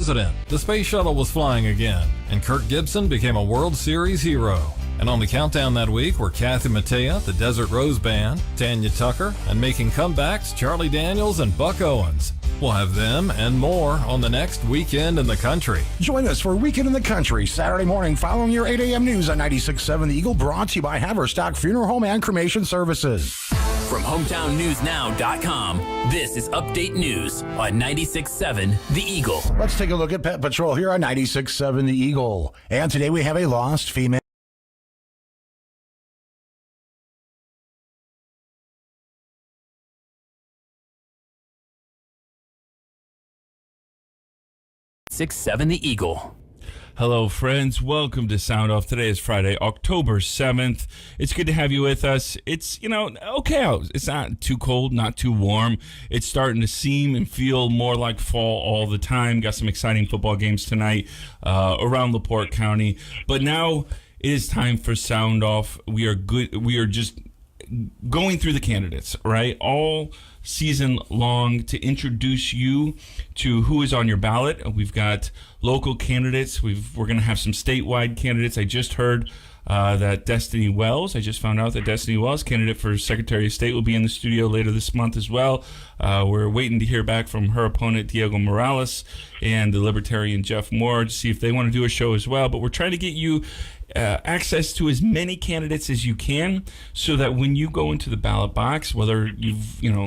President, the space shuttle was flying again, and Kirk Gibson became a World Series hero. And on the countdown that week were Kathy Mattea, the Desert Rose Band, Tanya Tucker, and making comebacks, Charlie Daniels and Buck Owens. We'll have them and more on the next Weekend in the Country. Join us for Weekend in the Country, Saturday morning following your 8 a.m. news on 96.7 The Eagle, brought to you by Haverstock Funeral Home and Cremation Services. From HometownNewsNow.com, this is Update News on 96.7 The Eagle. Let's take a look at Pet Patrol here on 96.7 The Eagle. And today we have a lost female. Seven The Eagle. Hello, friends. Welcome to Sound Off. Today is Friday, October 7th. It's good to have you with us. It's, okay out. It's not too cold, not too warm. It's starting to seem and feel more like fall all the time. Got some exciting football games tonight around Laporte County. But now it is time for Sound Off. We are just going through the candidates, right? All season long to introduce you to who is on your ballot. We've got local candidates. We're going to have some statewide candidates. I just heard that Destiny Wells, I just found out that Destiny Wells, candidate for Secretary of State, will be in the studio later this month as well. We're waiting to hear back from her opponent, Diego Morales, and the Libertarian Jeff Moore, to see if they want to do a show as well. But we're trying to get you access to as many candidates as you can, so that when you go into the ballot box, whether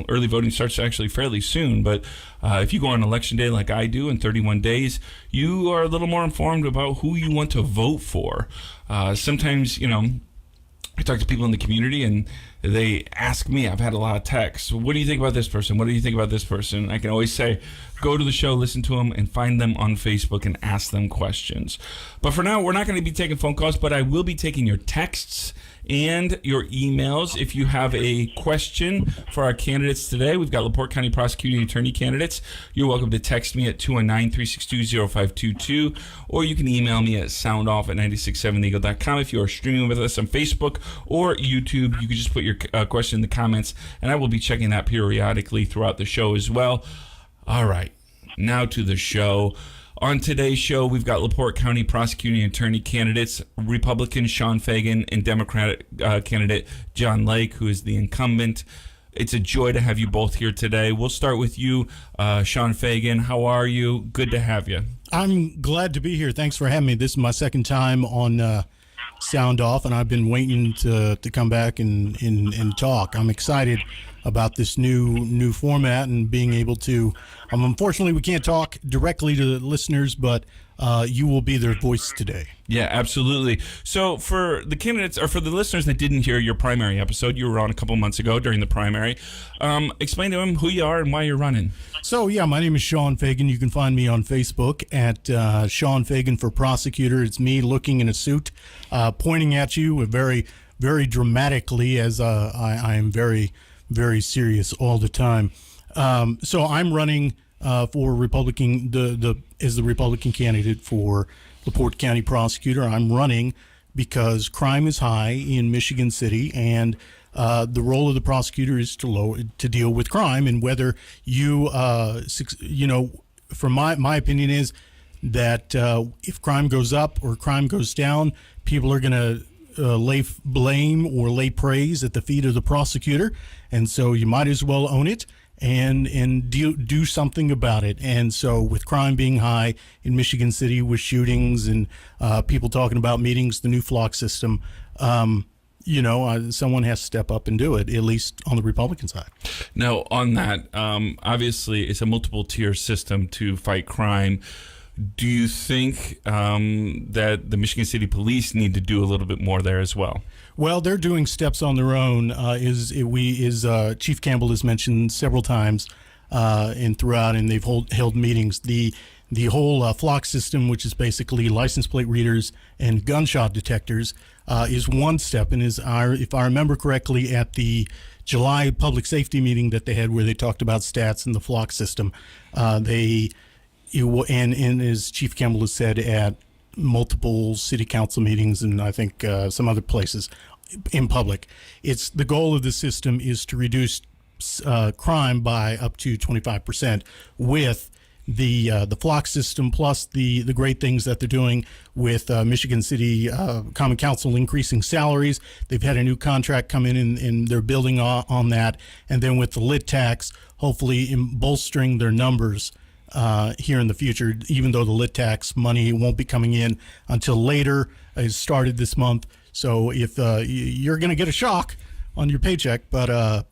early voting starts actually fairly soon, but if you go on election day like I do in 31 days, you are a little more informed about who you want to vote for. Sometimes, I talk to people in the community and they ask me, I've had a lot of texts, what do you think about this person? What do you think about this person? I can always say, go to the show, listen to them, and find them on Facebook and ask them questions. But for now, we're not going to be taking phone calls, but I will be taking your texts and your emails. If you have a question for our candidates today, we've got Laporte County Prosecuting Attorney candidates. You're welcome to text me at 219-362-0522, or you can email me at soundoff@967eagle.com. If you are streaming with us on Facebook or YouTube, you can just put your question in the comments, and I will be checking that periodically throughout the show as well. All right, now to the show. On today's show, we've got Laporte County Prosecuting Attorney candidates, Republican Sean Fagan and Democratic candidate John Lake, who is the incumbent. It's a joy to have you both here today. We'll start with you, Sean Fagan. How are you? Good to have you. I'm glad to be here. Thanks for having me. This is my second time on Sound Off, and I've been waiting to come back and talk. I'm excited about this new format and being able to. Unfortunately, we can't talk directly to the listeners, but you will be their voice today. Yeah, absolutely. So for the candidates, or for the listeners that didn't hear your primary episode, you were on a couple months ago during the primary. Explain to them who you are and why you're running. So, yeah, my name is Sean Fagan. You can find me on Facebook at Sean Fagan for Prosecutor. It's me looking in a suit, pointing at you very, very dramatically, as I am very, very serious all the time. So I'm running for Republican, as the Republican candidate for Laporte County Prosecutor. I'm running because crime is high in Michigan City, and the role of the prosecutor is to deal with crime. And whether from my opinion is that if crime goes up or crime goes down, people are going to lay blame or lay praise at the feet of the prosecutor, and so you might as well own it and do something about it. And so with crime being high in Michigan City, with shootings and people talking about meetings, the new flock system, someone has to step up and do it, at least on the Republican side. Now, on that, obviously it's a multiple tier system to fight crime. Do you think that the Michigan City Police need to do a little bit more there as well? Well, they're doing steps on their own. Chief Campbell has mentioned several times and throughout, and they've held meetings. The whole flock system, which is basically license plate readers and gunshot detectors, is one step. And if I remember correctly, at the July public safety meeting that they had, where they talked about stats and the flock system, and as Chief Campbell has said at multiple city council meetings and I think some other places in public, it's the goal of the system is to reduce crime by up to 25% with the flock system, plus the great things that they're doing with Michigan City Common Council increasing salaries. They've had a new contract come in, and they're building on that. And then with the lit tax, hopefully bolstering their numbers here in the future, even though the lit tax money won't be coming in until later. It started this month. So if you're going to get a shock on your paycheck, but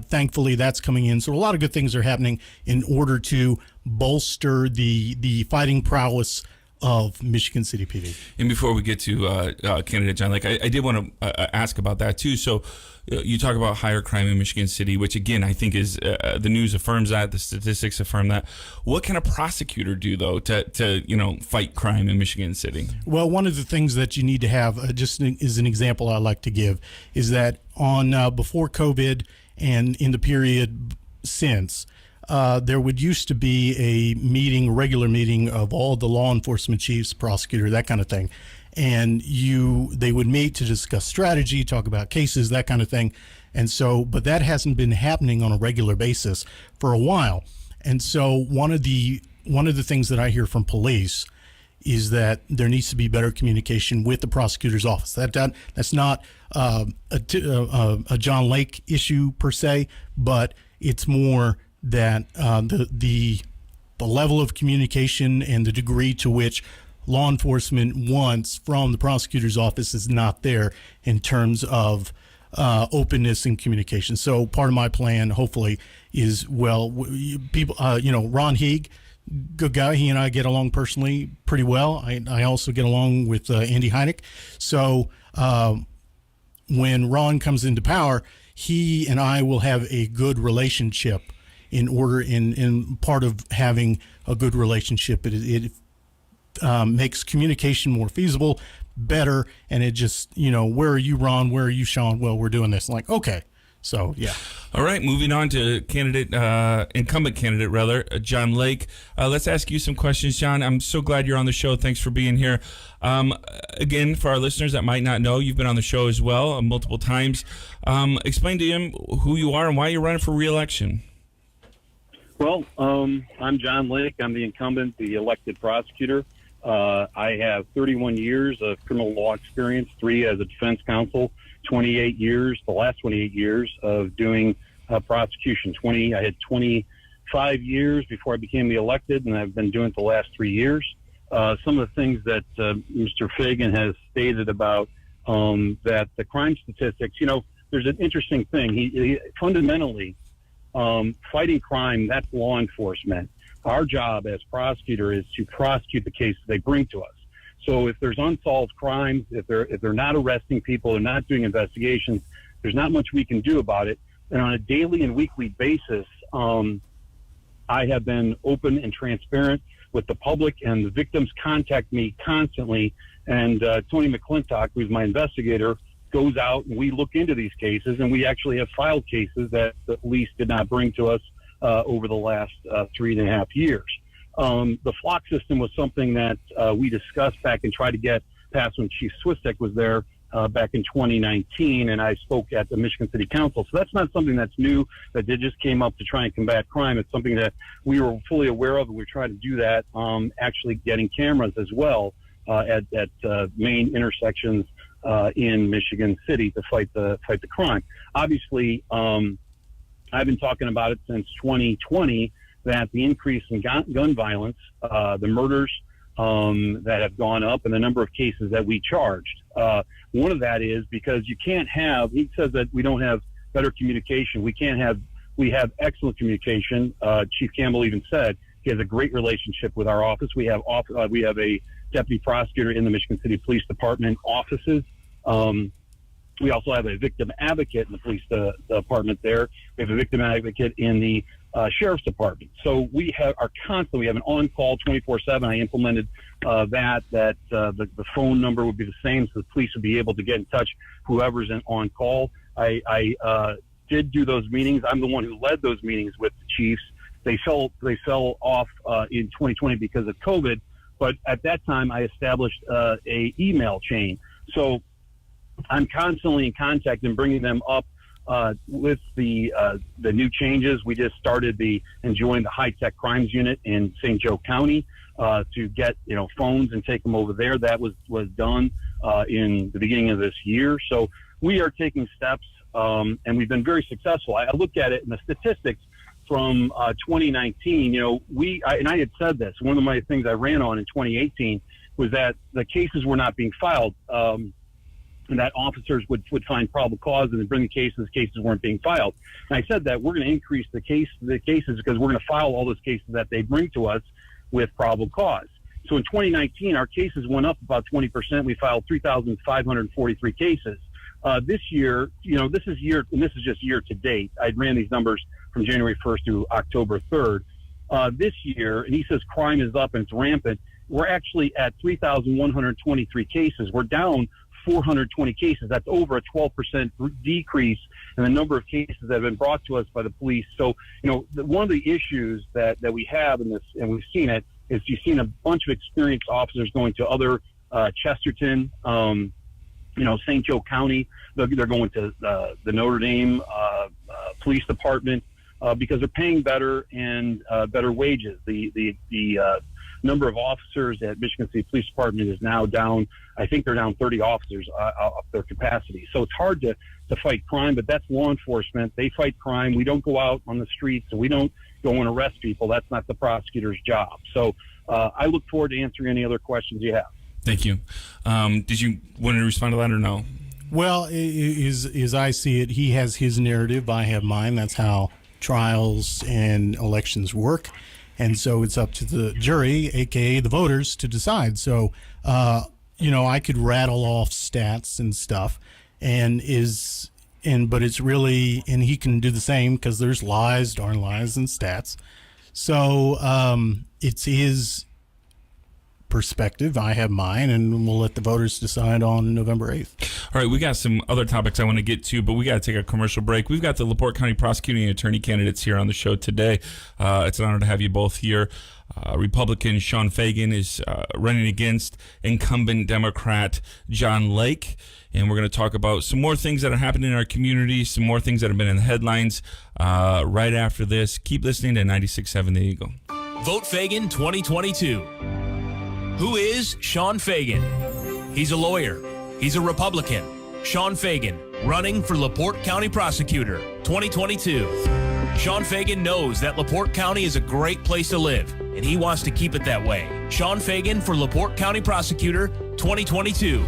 thankfully that's coming in. So a lot of good things are happening in order to bolster the fighting prowess of Michigan City PD. And before we get to candidate John Lake, I did want to ask about that too. So you talk about higher crime in Michigan City, which again I think is the news affirms that, the statistics affirm that. What can a prosecutor do though to fight crime in Michigan City? Well, one of the things that you need to have, just as an example I like to give, is that on before COVID and in the period since, there would used to be a regular meeting of all the law enforcement chiefs, prosecutor, that kind of thing. And they would meet to discuss strategy, talk about cases, that kind of thing. And so, but that hasn't been happening on a regular basis for a while. And so one of the things that I hear from police is that there needs to be better communication with the prosecutor's office. That's not a John Lake issue per se, but it's more that the level of communication and the degree to which law enforcement wants from the prosecutor's office is not there in terms of openness and communication. So part of my plan, hopefully, is people. Ron Heeg, good guy. He and I get along personally pretty well. I also get along with Andy Heineck. So when Ron comes into power, he and I will have a good relationship. In part of having a good relationship, it makes communication more feasible, better, and it just, where are you, Ron? Where are you, Sean? Well, we're doing this. Like, okay. So, yeah. All right, moving on to incumbent candidate, John Lake. Let's ask you some questions, John. I'm so glad you're on the show. Thanks for being here. Again, for our listeners that might not know, you've been on the show as well multiple times. Explain to him who you are and why you're running for re-election. Well, I'm John Lake. I'm the incumbent, the elected prosecutor. I have 31 years of criminal law experience, 3 as a defense counsel, 28 years, the last 28 years of doing prosecution. I had 25 years before I became the elected, and I've been doing it the last 3 years. Some of the things that Mr. Fagan has stated about that the crime statistics, there's an interesting thing. He fundamentally, fighting crime, that's law enforcement. Our job as prosecutor is to prosecute the cases they bring to us. So if there's unsolved crimes, if they're not arresting people, they're not doing investigations, there's not much we can do about it. And on a daily and weekly basis, I have been open and transparent with the public, and the victims contact me constantly. And Tony McClintock, who's my investigator, goes out and we look into these cases, and we actually have filed cases that the police did not bring to us over the last 3.5 years. The flock system was something that we discussed back and tried to get passed when Chief Swistek was there back in 2019, and I spoke at the Michigan City Council. So that's not something that's new, that just came up to try and combat crime. It's something that we were fully aware of, and we're trying to do that, actually getting cameras as well at main intersections in Michigan City to fight the crime. Obviously, I've been talking about it since 2020, that the increase in gun violence, the murders that have gone up, and the number of cases that we charged. One of that is because you can't have, he says that we don't have better communication. We have excellent communication. Chief Campbell even said he has a great relationship with our office. We have a deputy prosecutor in the Michigan City Police Department offices. We also have a victim advocate in the police department there. We have a victim advocate in the sheriff's department. So we have an on-call 24/7. I implemented the phone number would be the same, so the police would be able to get in touch whoever's on call. I did do those meetings. I'm the one who led those meetings with the chiefs. They fell off in 2020 because of COVID, but at that time I established a email chain. So I'm constantly in contact and bringing them up with the new changes, we just started and joined the high-tech crimes unit in St. Joe County to get phones and take them over there. That was done in the beginning of this year. So we are taking steps, and we've been very successful. I looked at it in the statistics from 2019. And I had said this. One of my things I ran on in 2018 was that the cases were not being filed. And that officers would find probable cause and then bring the cases weren't being filed. And I said that we're going to increase the cases because we're going to file all those cases that they bring to us with probable cause. So in 2019, our cases went up about 20%. We filed 3,543 cases. This year, this is just year to date. I ran these numbers from January 1st through October 3rd. This year, and he says crime is up and it's rampant. We're actually at 3,123 cases. We're down 420 cases. That's over a 12% decrease in the number of cases that have been brought to us by the police. So, one of the issues that we have in this, and we've seen it, is you've seen a bunch of experienced officers going to other Chesterton, St. Joe County. They're going to the Notre Dame Police Department because they're paying better and better wages. The number of officers at Michigan City Police Department is now down. I think they're down 30 officers off their capacity. So it's hard to fight crime, but that's law enforcement. They fight crime. We don't go out on the streets and we don't go and arrest people. That's not the prosecutor's job. So I look forward to answering any other questions you have. Thank you. Did you want to respond to that or no? Well, as I see it, he has his narrative. I have mine. That's how trials and elections work. And so it's up to the jury, a.k.a. the voters, to decide. So, I could rattle off stats and stuff, but it's really, and he can do the same because there's darn lies, and stats. So it's his perspective. I have mine, and we'll let the voters decide on November 8th. All right, we got some other topics I want to get to, but we got to take a commercial break. We've got the Laporte County Prosecuting Attorney candidates here on the show today. It's an honor to have you both here. Republican Sean Fagan is running against incumbent Democrat John Lake, and we're going to talk about some more things that are happening in our community, some more things that have been in the headlines right after this. Keep listening to 96.7 The Eagle. Vote Fagan 2022. Who is Sean Fagan? He's a lawyer. He's a Republican. Sean Fagan, running for Laporte County Prosecutor 2022. Sean Fagan knows that Laporte County is a great place to live, and he wants to keep it that way. Sean Fagan for Laporte County Prosecutor 2022.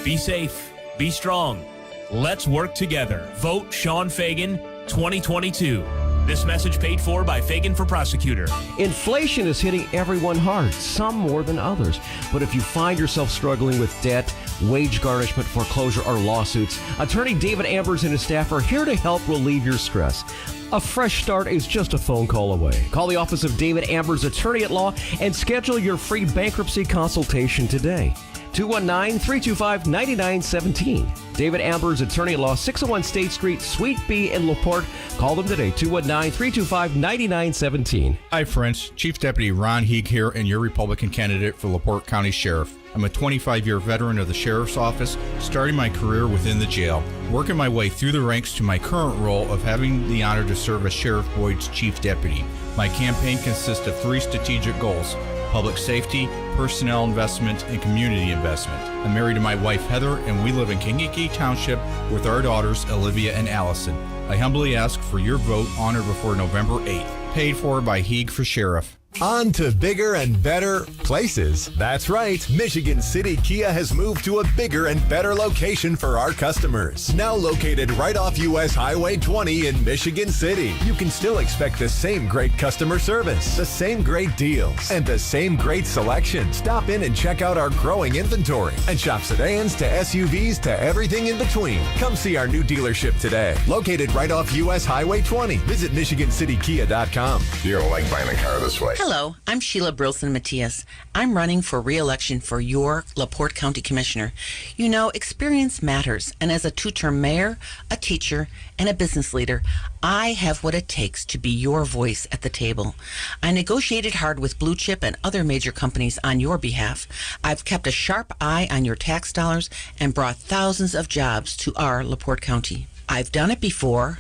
Be safe. Be strong. Let's work together. Vote Sean Fagan 2022. This message paid for by Fagan for Prosecutor. Inflation is hitting everyone hard, some more than others. But if you find yourself struggling with debt, wage garnishment, foreclosure, or lawsuits, attorney David Ambers and his staff are here to help relieve your stress. A fresh start is just a phone call away. Call the office of David Ambers, attorney at law, and schedule your free bankruptcy consultation today. 219-325-9917. David Ambers, attorney at law, 601 State Street, Suite B in Laporte. Call them today, 219-325-9917. Hi, friends. Chief Deputy Ron Heeg here, and your Republican candidate for Laporte County Sheriff. I'm a 25-year veteran of the Sheriff's Office, starting my career within the jail, working my way through the ranks to my current role of having the honor to serve as Sheriff Boyd's Chief Deputy. My campaign consists of 3 strategic goals: public safety, personnel investment, and community investment. I'm married to my wife, Heather, and we live in Kankakee Township with our daughters, Olivia and Allison. I humbly ask for your vote on or before November 8th. Paid for by Heeg for Sheriff. On to bigger and better places. That's right. Michigan City Kia has moved to a bigger and better location for our customers. Now located right off US Highway 20 in Michigan City. You can still expect the same great customer service, the same great deals, and the same great selection. Stop in and check out our growing inventory and shop sedans to SUVs to everything in between. Come see our new dealership today. Located right off US Highway 20. Visit MichiganCityKia.com. You don't like buying a car this way. Hello, I'm Sheila Brilson Matias. I'm running for re-election for your Laporte County Commissioner. You know, experience matters, and as a 2-term mayor, a teacher, and a business leader, I have what it takes to be your voice at the table. I negotiated hard with Blue Chip and other major companies on your behalf. I've kept a sharp eye on your tax dollars and brought thousands of jobs to our Laporte County. I've done it before,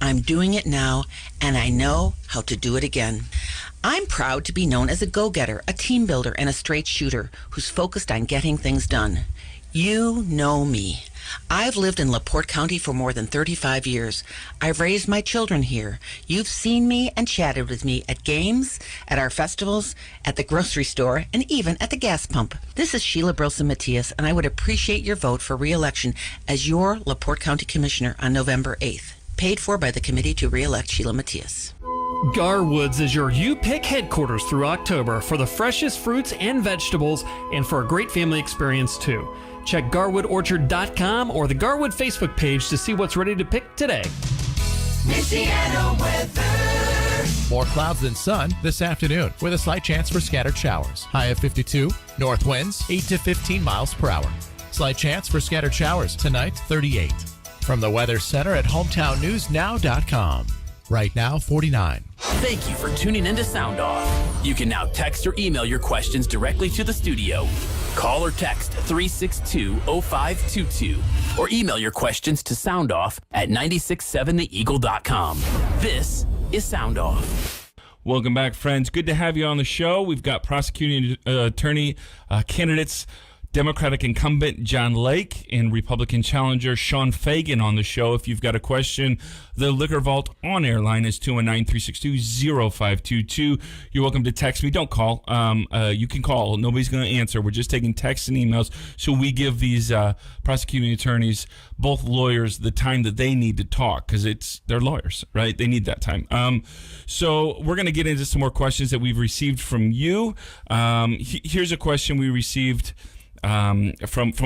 I'm doing it now, and I know how to do it again. I'm proud to be known as a go-getter, a team builder, and a straight shooter who's focused on getting things done. You know me. I've lived in Laporte County for more than 35 years. I've raised my children here. You've seen me and chatted with me at games, at our festivals, at the grocery store, and even at the gas pump. This is Sheila Brilson-Matias, and I would appreciate your vote for re-election as your Laporte County Commissioner on November 8th. Paid for by the Committee to Re-elect Sheila Matias. Garwoods is your U-Pick headquarters through October for the freshest fruits and vegetables and for a great family experience too. Check GarwoodOrchard.com or the Garwood Facebook page to see what's ready to pick today. Michiana weather. More clouds than sun this afternoon with a slight chance for scattered showers. High of 52. North winds 8 to 15 miles per hour. Slight chance for scattered showers tonight, 38. From the Weather Center at HometownNewsNow.com. Right now, 49. Thank you for tuning in to Sound Off. You can now text or email your questions directly to the studio. Call or text 362-0522 or email your questions to soundoff@967theeagle.com. This is Sound Off. Welcome back, friends. Good to have you on the show. We've got prosecuting attorney candidates, Democratic incumbent John Lake and Republican challenger Sean Fagan on the show. If you've got a question, the Liquor Vault on-air line is 219-362-0522. You're welcome to text me. Don't call. You can call. Nobody's going to answer. We're just taking texts and emails. So we give these prosecuting attorneys, both lawyers, the time that they need to talk because they're lawyers, right? They need that time. So we're going to get into some more questions that we've received from you. Here's a question we received from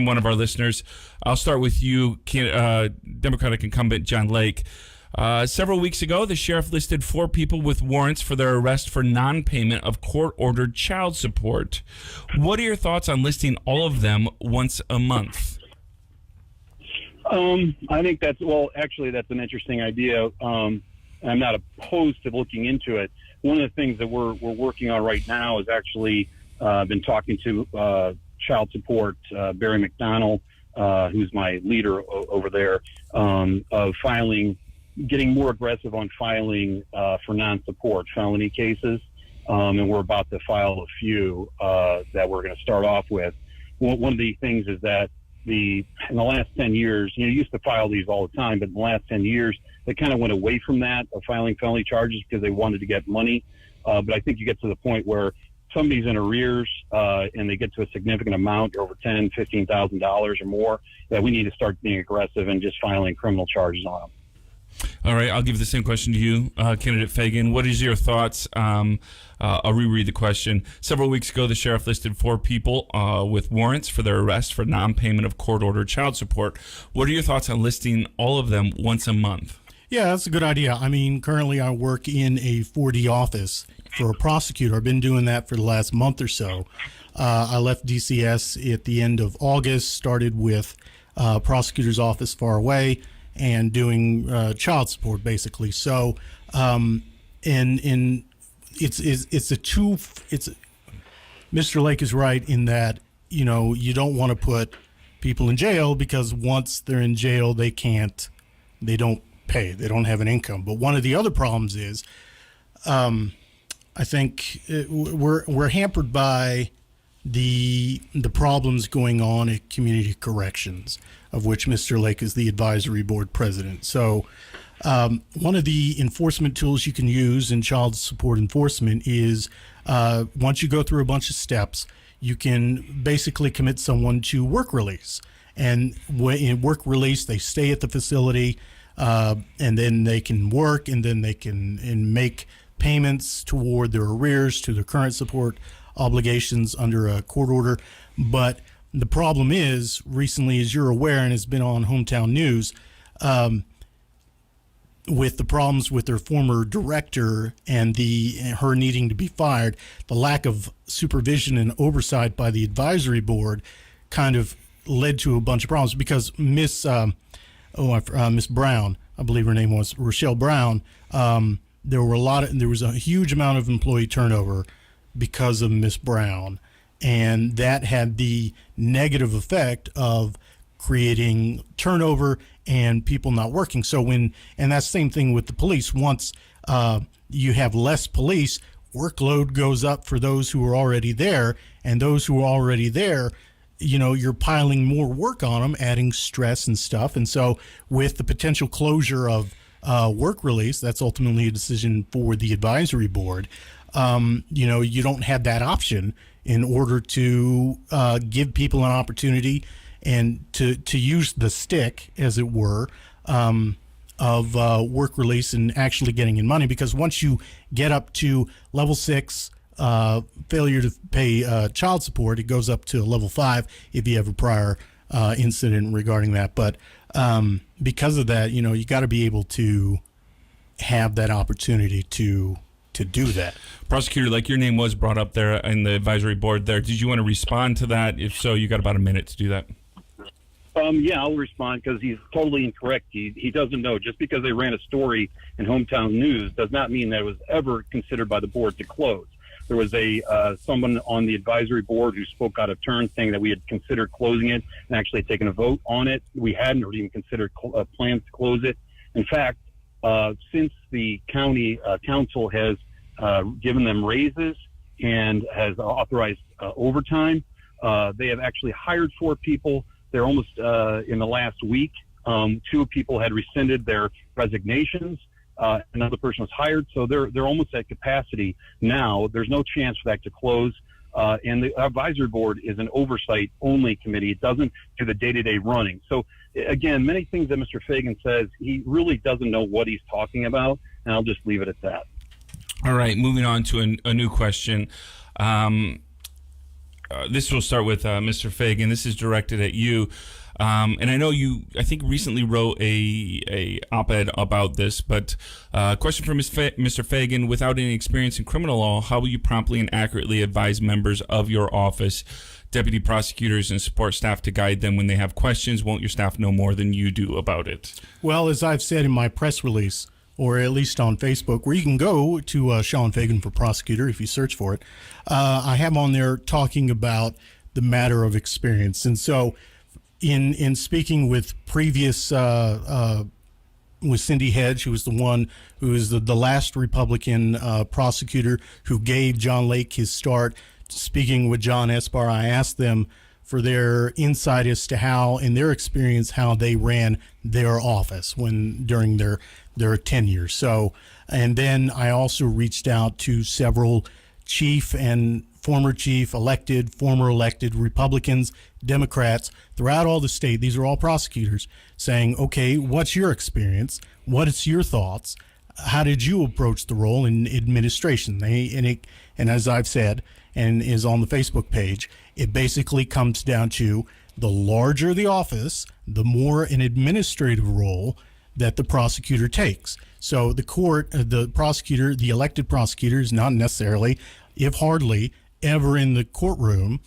one of our listeners. I'll start with you, Democratic incumbent John Lake. Several weeks ago, the sheriff listed 4 people with warrants for their arrest for non-payment of court-ordered child support. What are your thoughts on listing all of them once a month? I think that's an interesting idea. I'm not opposed to looking into it. One of the things that we're working on right now is actually been talking to child support, Barry McDonnell, who's my leader over there, of getting more aggressive on filing for non-support felony cases. And we're about to file a few that we're going to start off with. One of the things is that in the last 10 years, you used to file these all the time, but in the last 10 years, they kind of went away from that, of filing felony charges because they wanted to get money. But I think you get to the point where somebody's in arrears and they get to a significant amount, over $10,000, $15,000 or more, that we need to start being aggressive and just filing criminal charges on them. All right, I'll give the same question to you, candidate Fagan. What is your thoughts? I'll reread the question. Several weeks ago, the sheriff listed 4 people with warrants for their arrest for non-payment of court-ordered child support. What are your thoughts on listing all of them once a month? Yeah, that's a good idea. I mean, currently I work in a 4D office for a prosecutor. I've been doing that for the last month or so. I left DCS at the end of August, started with prosecutor's office far away and doing child support basically. So, Mr. Lake is right in that, you don't want to put people in jail because once they're in jail, they don't pay. They don't have an income. But one of the other problems is, I think we're hampered by the problems going on at community corrections, of which Mr. Lake is the advisory board president. So one of the enforcement tools you can use in child support enforcement is once you go through a bunch of steps, you can basically commit someone to work release. And in work release, they stay at the facility and then they can work and then they can make payments toward their arrears to their current support obligations under a court order. But the problem is, recently, as you're aware, and it's been on Hometown News, with the problems with their former director and her needing to be fired, the lack of supervision and oversight by the advisory board kind of led to a bunch of problems because Miss Brown, I believe her name was Rochelle Brown, there was a huge amount of employee turnover because of Miss Brown, and that had the negative effect of creating turnover and people not working. So and that's the same thing with the police. Once you have less police, workload goes up for those who are already there, and those who are already there, you're piling more work on them, adding stress and stuff. And so with the potential closure of work release, that's ultimately a decision for the advisory board. You don't have that option in order to give people an opportunity and to use the stick, as it were, of work release and actually getting in money. Because once you get up to level 6, failure to pay child support, it goes up to level 5 if you have a prior incident regarding that. But because of that, you got to be able to have that opportunity to do that. Prosecutor, like your name was brought up there in the advisory board there. Did you want to respond to that? If so, you got about a minute to do that. Yeah, I'll respond because he's totally incorrect. He doesn't know. Just because they ran a story in Hometown News does not mean that it was ever considered by the board to close. There was someone on the advisory board who spoke out of turn, saying that we had considered closing it and actually taken a vote on it. We hadn't, or even considered plans to close it. In fact, since the county council has given them raises and has authorized overtime, they have actually hired 4 people. They're almost in the last week. 2 people had rescinded their resignations. Another person was hired, so they're almost at capacity now. There's no chance for that to close. And the advisory board is an oversight-only committee. It doesn't do the day-to-day running. So, again, many things that Mr. Fagan says, he really doesn't know what he's talking about, and I'll just leave it at that. All right, moving on to a new question. This will start with Mr. Fagan. This is directed at you. And I know I think recently wrote a op-ed about this, but question for Mr. Fagan. Without any experience in criminal law, how will you promptly and accurately advise members of your office, deputy prosecutors, and support staff to guide them when they have questions? Won't your staff know more than you do about it? Well, as I've said in my press release, or at least on Facebook, where you can go to Sean Fagan for Prosecutor if you search for it, I have on there talking about the matter of experience. And so in speaking with previous, with Cindy Hedge, who was the one who was the last Republican prosecutor who gave John Lake his start, speaking with John Espar, I asked them for their insight as to how, in their experience, how they ran their office during their tenure. So, and then I also reached out to several chief and former chief, elected, former elected Republicans, Democrats throughout all the state. These are all prosecutors saying, okay, what's your experience? What is your thoughts? How did you approach the role in administration? And as I've said, and is on the Facebook page, it basically comes down to the larger the office, the more an administrative role that the prosecutor takes. So the court, the prosecutor, the elected prosecutor is not necessarily, if hardly, ever in the courtroom,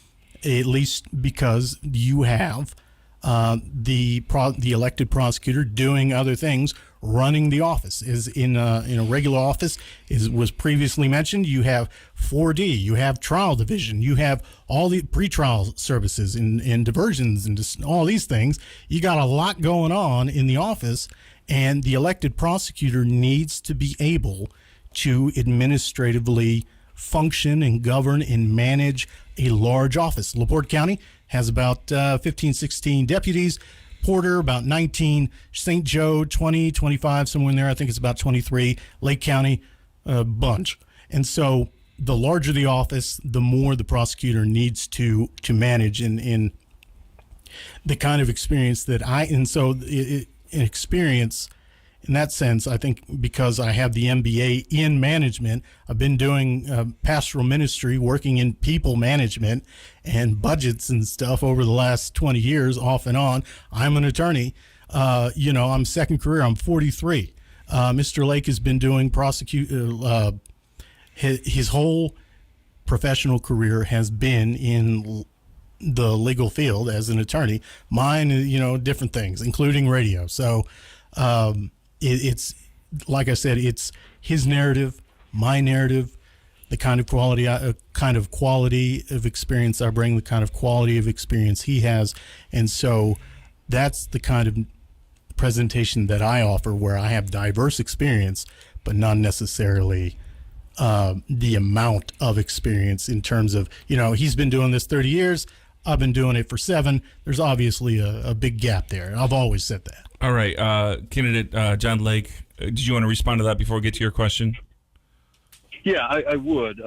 at least because you have the elected prosecutor doing other things, running the office. Is in a regular office, was previously mentioned, you have 4D, you have trial division, you have all the pretrial services and diversions and just all these things. You got a lot going on in the office, and the elected prosecutor needs to be able to administratively function and govern and manage a large office. Laporte County has about 15, 16 deputies. Porter, about 19. St. Joe, 20, 25, somewhere in there. I think it's about 23. Lake County, a bunch. And so the larger the office, the more the prosecutor needs to manage in the kind of experience that experience in that sense, I think because I have the MBA in management, I've been doing pastoral ministry, working in people management and budgets and stuff over the last 20 years, off and on. I'm an attorney. I'm second career. I'm 43. Mr. Lake has been doing his whole professional career has been in the legal field as an attorney. Mine, different things, including radio. So, it's like I said, it's his narrative, my narrative, the kind of quality of experience I bring, the kind of quality of experience he has, and so that's the kind of presentation that I offer, where I have diverse experience, but not necessarily the amount of experience in terms of, he's been doing this 30 years. I've been doing it for 7. There's obviously a big gap there. I've always said that. All right. Candidate John Lake, did you want to respond to that before we get to your question? Yeah, I would.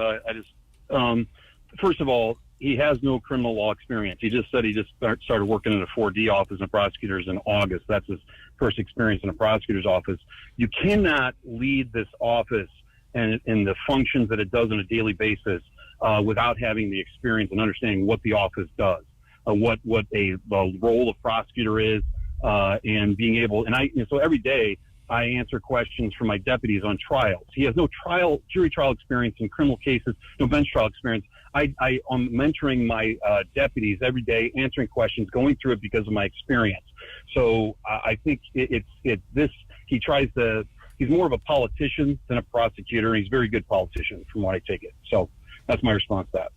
First of all, he has no criminal law experience. He just said he just started working in a 4D office of prosecutors in August. That's his first experience in a prosecutor's office. You cannot lead this office and the functions that it does on a daily basis without having the experience and understanding what the office does, what a role of prosecutor is, and being able. And so every day I answer questions from my deputies on trials. He has no jury trial experience in criminal cases, no bench trial experience. I'm mentoring my deputies every day, answering questions, going through it because of my experience. So I think he's more of a politician than a prosecutor, and he's a very good politician from what I take it. So that's my response to that.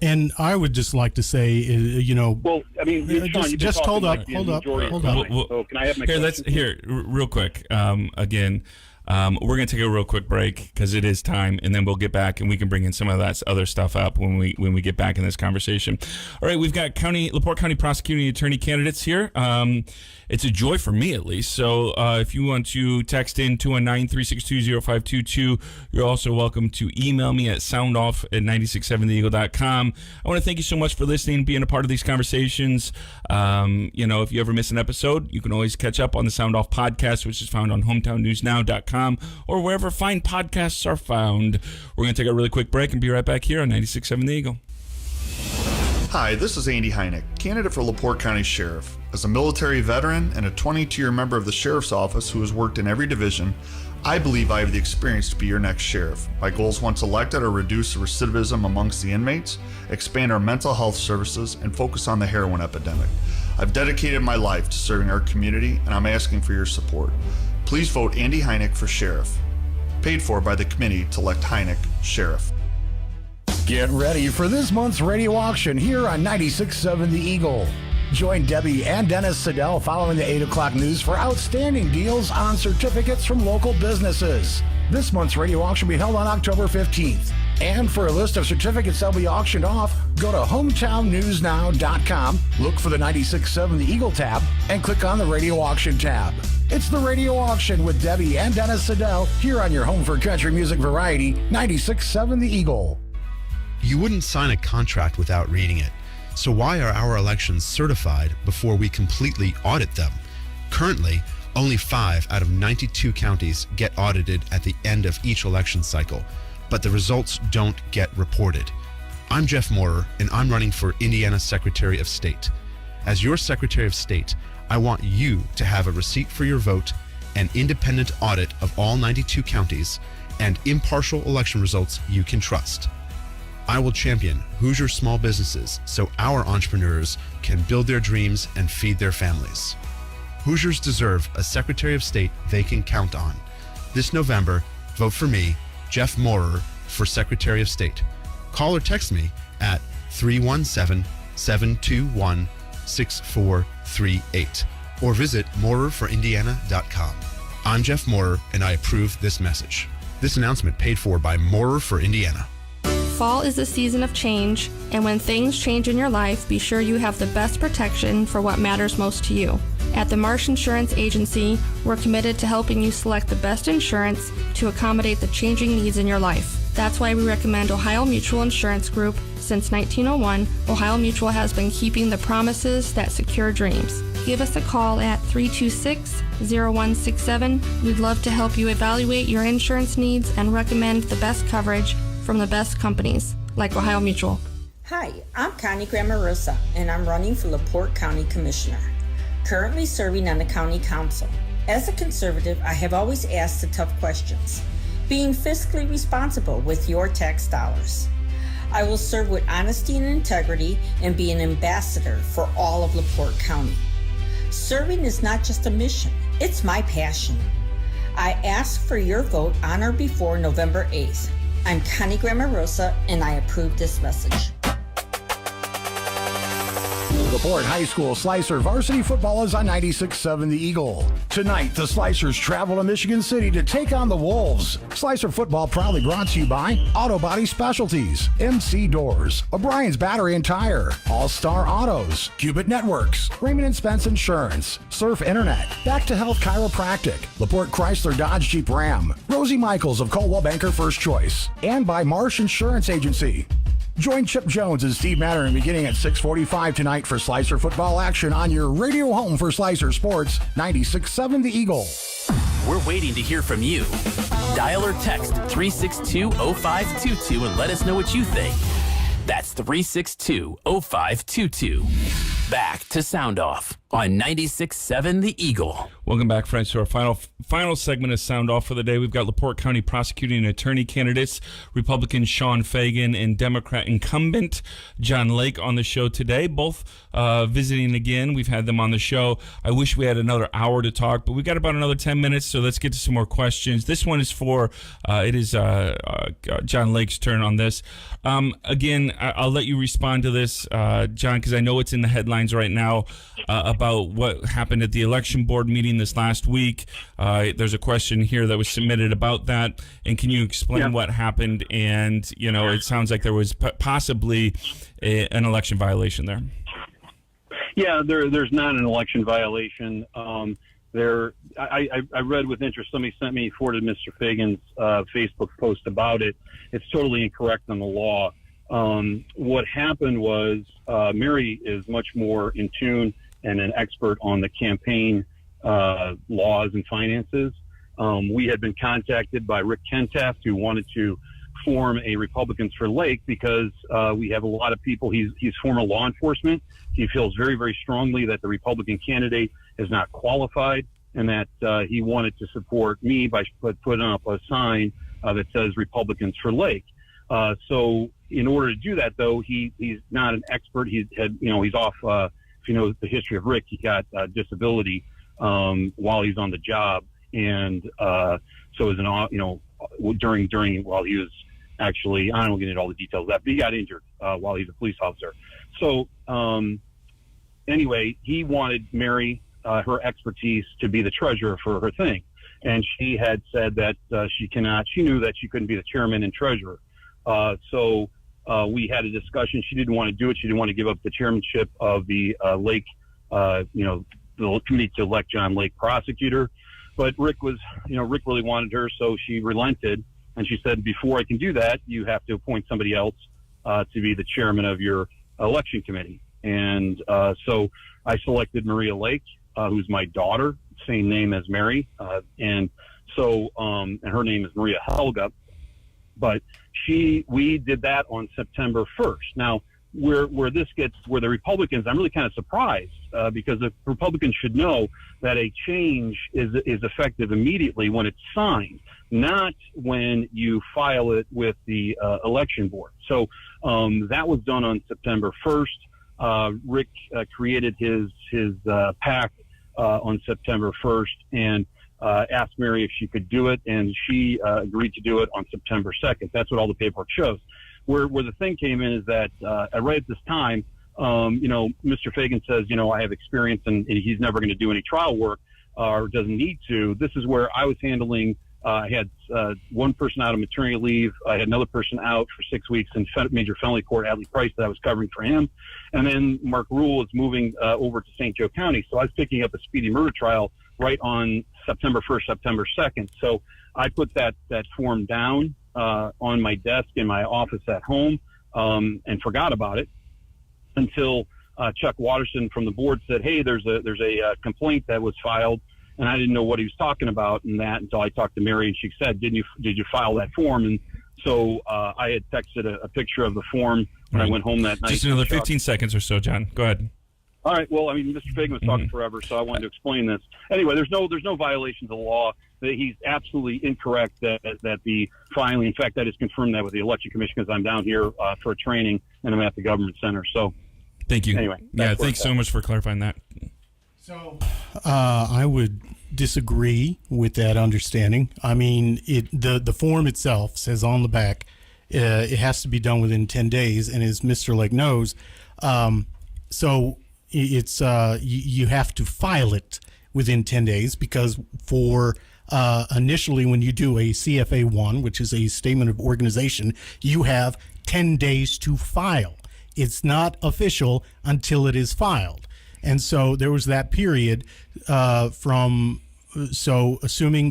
And I would just like to say, well, I mean, Sean, just hold up. So can I have my question? Real quick. Again, we're going to take a real quick break because it is time, and then we'll get back and we can bring in some of that other stuff up when we get back in this conversation. All right, we've got Laporte County Prosecuting Attorney candidates here. It's a joy for me, at least. So if you want to text in 219-362-0522, you're also welcome to email me at soundoff@967theeagle.com. I want to thank you so much for listening, being a part of these conversations. If you ever miss an episode, you can always catch up on the Sound Off podcast, which is found on hometownnewsnow.com or wherever fine podcasts are found. We're going to take a really quick break and be right back here on 96.7 The Eagle. Hi, this is Andy Heineck, candidate for Laporte County Sheriff. As a military veteran and a 22-year member of the Sheriff's Office who has worked in every division, I believe I have the experience to be your next sheriff. My goals once elected are reduce recidivism amongst the inmates, expand our mental health services, and focus on the heroin epidemic. I've dedicated my life to serving our community, and I'm asking for your support. Please vote Andy Heineck for sheriff. Paid for by the committee to elect Heineck sheriff. Get ready for this month's radio auction here on 96.7 The Eagle. Join Debbie and Dennis Siddell following the 8 o'clock news for outstanding deals on certificates from local businesses. This month's radio auction will be held on October 15th. And for a list of certificates that will be auctioned off, go to hometownnewsnow.com, look for the 96.7 The Eagle tab, and click on the radio auction tab. It's the radio auction with Debbie and Dennis Siddell here on your home for country music variety, 96.7 The Eagle. You wouldn't sign a contract without reading it. So why are our elections certified before we completely audit them? Currently, only 5 out of 92 counties get audited at the end of each election cycle, but the results don't get reported. I'm Jeff Moorer, and I'm running for Indiana Secretary of State. As your Secretary of State, I want you to have a receipt for your vote, an independent audit of all 92 counties, and impartial election results you can trust. I will champion Hoosier small businesses so our entrepreneurs can build their dreams and feed their families. Hoosiers deserve a Secretary of State they can count on. This November, vote for me, Jeff Moorer, for Secretary of State. Call or text me at 317-721-6438 or visit MoorerForIndiana.com. I'm Jeff Moorer, and I approve this message. This announcement paid for by Moorer for Indiana. Fall is a season of change, and when things change in your life, be sure you have the best protection for what matters most to you. At the Marsh Insurance Agency, we're committed to helping you select the best insurance to accommodate the changing needs in your life. That's why we recommend Ohio Mutual Insurance Group. Since 1901, Ohio Mutual has been keeping the promises that secure dreams. Give us a call at 326-0167. We'd love to help you evaluate your insurance needs and recommend the best coverage from the best companies, like Ohio Mutual. Hi, I'm Connie Grammarosa, and I'm running for Laporte County Commissioner, currently serving on the County Council. As a conservative, I have always asked the tough questions, being fiscally responsible with your tax dollars. I will serve with honesty and integrity and be an ambassador for all of Laporte County. Serving is not just a mission, it's my passion. I ask for your vote on or before November 8th. I'm Connie Grammarosa, and I approve this message. Laporte High School Slicer varsity football is on 96.7 The Eagle. Tonight, the Slicers travel to Michigan City to take on the Wolves. Slicer football proudly brought to you by Auto Body Specialties, MC Doors, O'Brien's Battery and Tire, All-Star Autos, Cubit Networks, Raymond & Spence Insurance, Surf Internet, Back to Health Chiropractic, Laporte Chrysler Dodge Jeep Ram, Rosie Michaels of Coldwell Banker First Choice, and by Marsh Insurance Agency. Join Chip Jones and Steve Mattern beginning at 6:45 tonight for Slicer football action on your radio home for Slicer Sports, 96.7 The Eagle. We're waiting to hear from you. Dial or text 362-0522 and let us know what you think. That's 362-0522. Back to Sound Off on 96.7 The Eagle. Welcome back, friends, to our final segment of Sound Off for the day. We've got Laporte County prosecuting attorney candidates, Republican Sean Fagan and Democrat incumbent John Lake on the show today, both visiting again. We've had them on the show. I wish we had another hour to talk, but we've got about another 10 minutes, so let's get to some more questions. This one is for, John Lake's turn on this. Again, I'll let you respond to this, John, because I know it's in the headlines right now about what happened at the election board meeting this last week. There's a question here that was submitted about that, and can you explain what happened? And it sounds like there was possibly an election violation there. Yeah, there's not an election violation. I read with interest. Somebody forwarded Mr. Fagan's Facebook post about it. It's totally incorrect on the law. What happened was Mary is much more in tune and an expert on the campaign laws and finances. We had been contacted by Rick Kentaft, who wanted to form a Republicans for Lake because we have a lot of people. He's former law enforcement. He feels very, very strongly that the Republican candidate is not qualified, and that he wanted to support me by putting up a sign that says Republicans for Lake. So in order to do that, though, he's not an expert. He's off. If you know the history of Rick, he got disability while he's on the job, and so as during while he was actually, I don't get into all the details of that, but he got injured while he's a police officer. So anyway, he wanted Mary, her expertise, to be the treasurer for her thing, and she had said that she knew that she couldn't be the chairman and treasurer. So we had a discussion. She didn't want to do it. She didn't want to give up the chairmanship of the Lake, the committee to elect John Lake prosecutor. But Rick really wanted her, so she relented. And she said, before I can do that, you have to appoint somebody else to be the chairman of your election committee. And so I selected Maria Lake, who's my daughter, same name as Mary. And her name is Maria Helga. But we did that on September 1st. Now, where the Republicans, I'm really kind of surprised because the Republicans should know that a change is effective immediately when it's signed, not when you file it with the election board. So that was done on September 1st. Rick created his PAC on September 1st and asked Mary if she could do it, and she agreed to do it on September 2nd. That's what all the paperwork shows. Where the thing came in is that right at this time, Mr. Fagan says, I have experience and he's never going to do any trial work or doesn't need to. This is where I was handling. I had one person out on maternity leave. I had another person out for 6 weeks in major felony court, Adley Price, that I was covering for him. And then Mark Rule is moving over to St. Joe County. So I was picking up a speedy murder trial right on September 1st, September 2nd. So I put that form down on my desk in my office at home and forgot about it until Chuck Watterson from the board said, hey, there's a complaint that was filed. And I didn't know what he was talking about in that until I talked to Mary, and she said, did you file that form? And so I had texted a picture of the form when I went home that night. Just another 15 seconds or so, John. Go ahead. All right. Well, Mr. Fagan was talking forever, so I wanted to explain this. Anyway, there's no violations of the law. He's absolutely incorrect that the filing. In fact, I just confirmed that with the election commission because I'm down here for a training and I'm at the government center. So, thank you. Anyway, thanks so much for clarifying that. So, I would disagree with that understanding. The form itself says on the back, it has to be done within 10 days, and as Mr. Lake knows, so it's you have to file it within 10 days because for initially when you do a CFA-1, which is a statement of organization, you have 10 days to file. It's not official until it is filed. And so there was that period assuming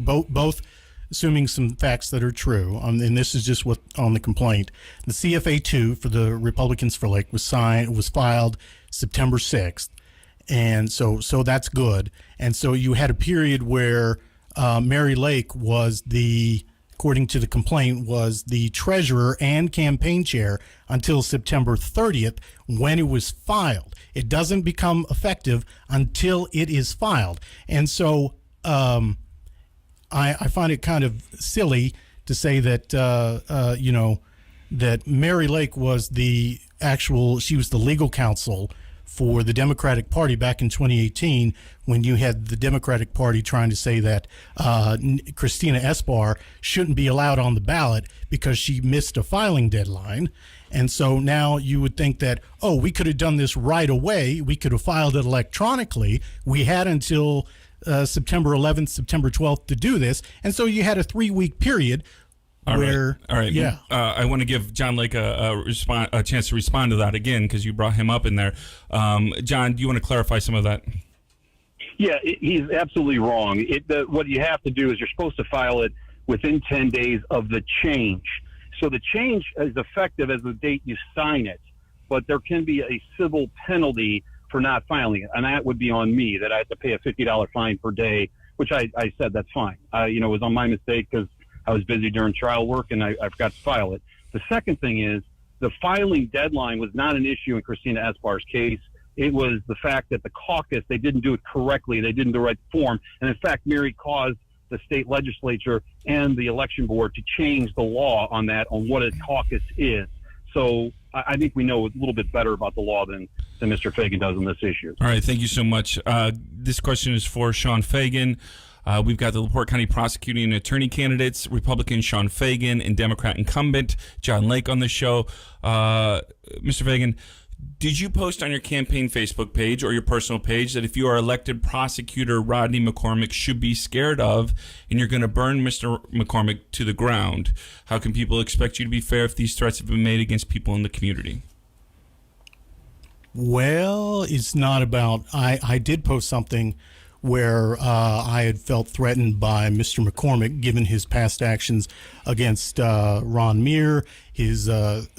both assuming some facts that are true, and this is just what on the complaint, the CFA-2 for the Republicans for Lake was filed September 6th, and so that's good. And so you had a period where Mary Lake was according to the complaint, was the treasurer and campaign chair until September 30th when it was filed. It doesn't become effective until it is filed. And so I find it kind of silly to say that, that Mary Lake was she was the legal counsel for the Democratic Party back in 2018 when you had the Democratic Party trying to say that Christina Esbar shouldn't be allowed on the ballot because she missed a filing deadline. And so now you would think that, we could have done this right away. We could have filed it electronically. We had until September 11th, September 12th to do this. And so you had a 3-week period All where, right. Yeah. I want to give John Lake a chance to respond to that again because you brought him up in there. John, do you want to clarify some of that? Yeah, he's absolutely wrong. What you have to do is you're supposed to file it within 10 days of the change. So the change is effective as the date you sign it, but there can be a civil penalty for not filing it, and that would be on me, that I have to pay a $50 fine per day, which I said that's fine. It was on my mistake because I was busy during trial work and I forgot to file it. The second thing is the filing deadline was not an issue in Christina Espar's case. It was the fact that the caucus, they didn't do it correctly. They didn't do the right form. And in fact, Mary caused the state legislature and the election board to change the law on what a caucus is. So I think we know a little bit better about the law than Mr. Fagan does on this issue. All right, thank you so much. This question is for Sean Fagan. We've got the Laporte County prosecuting attorney candidates, Republican Sean Fagan and Democrat incumbent John Lake on the show. Mr. Fagan, did you post on your campaign Facebook page or your personal page that if you are elected prosecutor, Rodney McCormick should be scared of and you're going to burn Mr. McCormick to the ground? How can people expect you to be fair if these threats have been made against people in the community? Well, it's not about, I did post something where I had felt threatened by Mr. McCormick, given his past actions against Ron Meir, his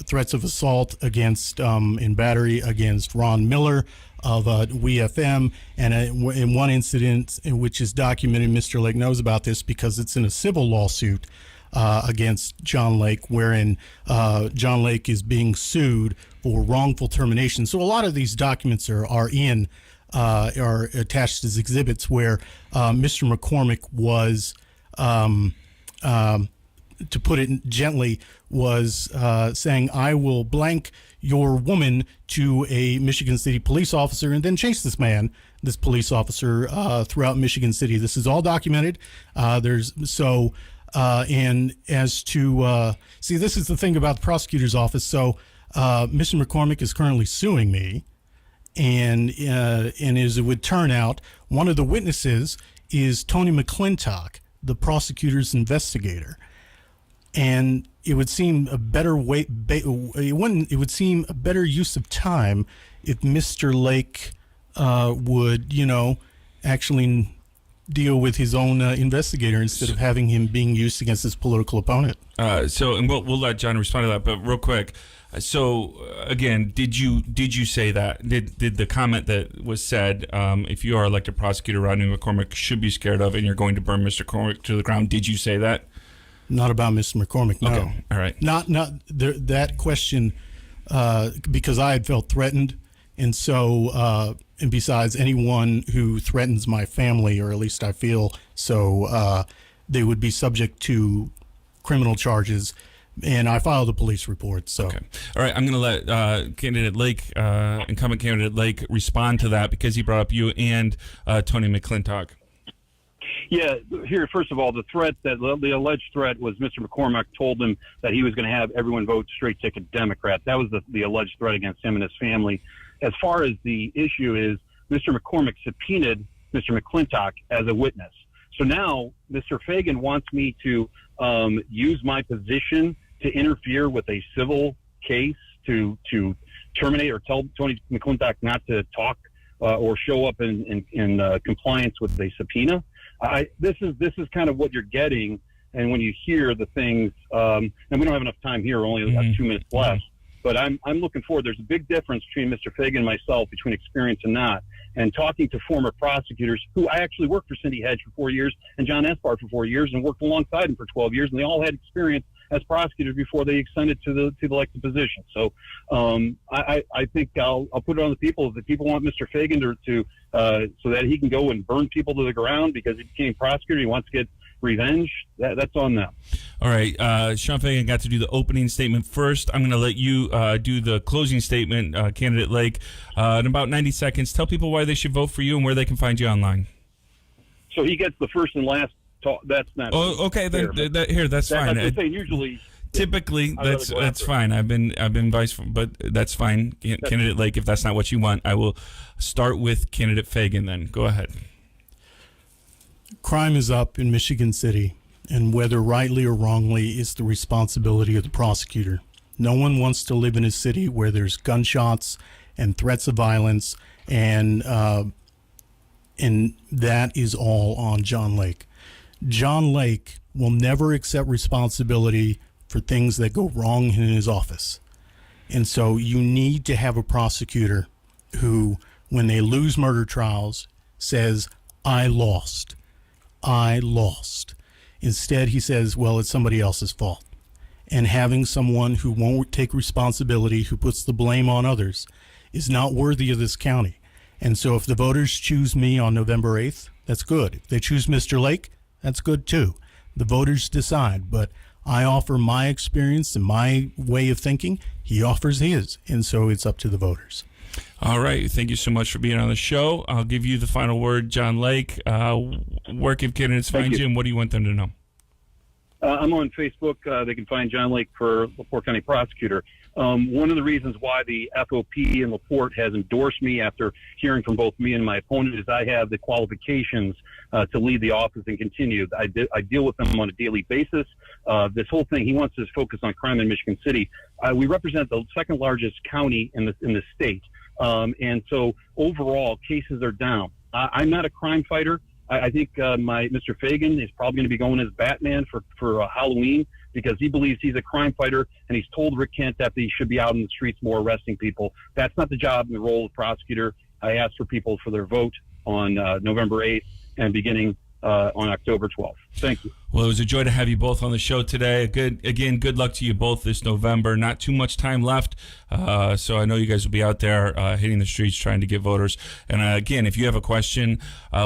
threats of assault against in battery against Ron Miller of WeFM, and in one incident in which is documented, Mr. Lake knows about this because it's in a civil lawsuit against John Lake, wherein John Lake is being sued for wrongful termination. So a lot of these documents are attached as exhibits where Mr. McCormick was, to put it gently, was saying, I will blank your woman to a Michigan City police officer and then chase this police officer throughout Michigan City. This is all documented. And as to, see, this is the thing about the prosecutor's office. So Mr. McCormick is currently suing me. And as it would turn out, one of the witnesses is Tony McClintock, the prosecutor's investigator. And it would seem a better way. It would seem a better use of time if Mr. Lake would, actually deal with his own investigator instead of having him being used against his political opponent. And we'll let John respond to that, but real quick. So again, did you say that? Did the comment that was said, if you are elected prosecutor, Rodney McCormick should be scared of, and you're going to burn Mr. McCormick to the ground? Did you say that? Not about Mr. McCormick. No. Okay. All right. Not that question, because I had felt threatened, and so and besides, anyone who threatens my family, or at least I feel so, they would be subject to criminal charges. And I filed a police report. So, okay. All right, I'm going to let candidate Lake, incumbent candidate Lake, respond to that because he brought up you and Tony McClintock. Yeah, here, first of all, the alleged threat was Mr. McCormick told him that he was going to have everyone vote straight ticket Democrat. That was the alleged threat against him and his family. as far as the issue is, Mr. McCormick subpoenaed Mr. McClintock as a witness. So now Mr. Fagan wants me to use my position to interfere with a civil case to terminate or tell Tony McClintock not to talk or show up in compliance with a subpoena. This is kind of what you're getting, and when you hear the things, and we don't have enough time here, only have 2 minutes left. But I'm looking forward. There's a big difference between Mr. Fagan and myself, between experience and not. And talking to former prosecutors who I actually worked for Cindy Hedge for 4 years and John Espard for 4 years and worked alongside him for 12 years, and they all had experience as prosecutors before they ascended to the elected position. So I think I'll put it on the people. If the people want Mr. Fagan to so that he can go and burn people to the ground because he became prosecutor, he wants to get revenge, that's on them. All right, Sean Fagan got to do the opening statement first. I'm going to let you do the closing statement, Candidate Lake. In about 90 seconds, tell people why they should vote for you and where they can find you online. So he gets the first and last talk. That's not. Oh, okay. Fair, That's fine. That's the usually. Typically, that's fine. I've been vice, but that's fine. Candidate Lake, if that's not what you want, I will start with Candidate Fagan. Then go ahead. Crime is up in Michigan City, and whether rightly or wrongly, it's the responsibility of the prosecutor. No one wants to live in a city where there's gunshots and threats of violence, and that is all on John Lake. John Lake will never accept responsibility for things that go wrong in his office. And so you need to have a prosecutor who, when they lose murder trials, says, I lost. Instead, he says, well, it's somebody else's fault. And having someone who won't take responsibility, who puts the blame on others, is not worthy of this county. And so if the voters choose me on November 8th, that's good. If they choose Mr. Lake, that's good too. The voters decide, but I offer my experience and my way of thinking. He offers his, and so it's up to the voters. All right. Thank you so much for being on the show. I'll give you the final word, John Lake. Where can candidates find you, and what do you want them to know? I'm on Facebook. They can find John Lake for Laporte County Prosecutor. One of the reasons why the FOP in Laporte has endorsed me after hearing from both me and my opponent is I have the qualifications to lead the office and continue. I deal with them on a daily basis. This whole thing, he wants to focus on crime in Michigan City. We represent the second largest county in the state. And so overall, cases are down. I'm not a crime fighter. I think Mr. Fagan is probably going to be going as Batman for Halloween because he believes he's a crime fighter, and he's told Rick Kent that he should be out in the streets more arresting people. That's not the job and the role of the prosecutor. I ask for people for their vote on November 8th and beginning on October 12th. Thank you. Well, it was a joy to have you both on the show today. Good luck to you both this November. Not too much time left, so I know you guys will be out there hitting the streets trying to get voters. And again, if you have a question,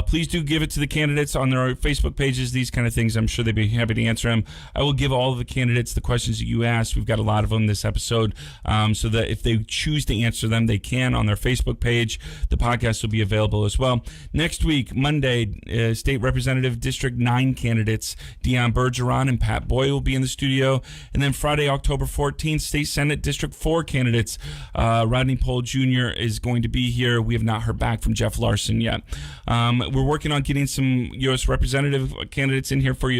please do give it to the candidates on their Facebook pages. These kind of things, I'm sure they'd be happy to answer them. I will give all of the candidates the questions that you asked. We've got a lot of them this episode, so that if they choose to answer them, they can on their Facebook page. The podcast will be available as well. Next week, Monday, State Representative District 9 candidates Dion Bergeron and Pat Boy will be in the studio. And then Friday, October 14th, State Senate District 4 candidates. Rodney Pohl Jr. is going to be here. We have not heard back from Jeff Larson yet. We're working on getting some U.S. representative candidates in here for you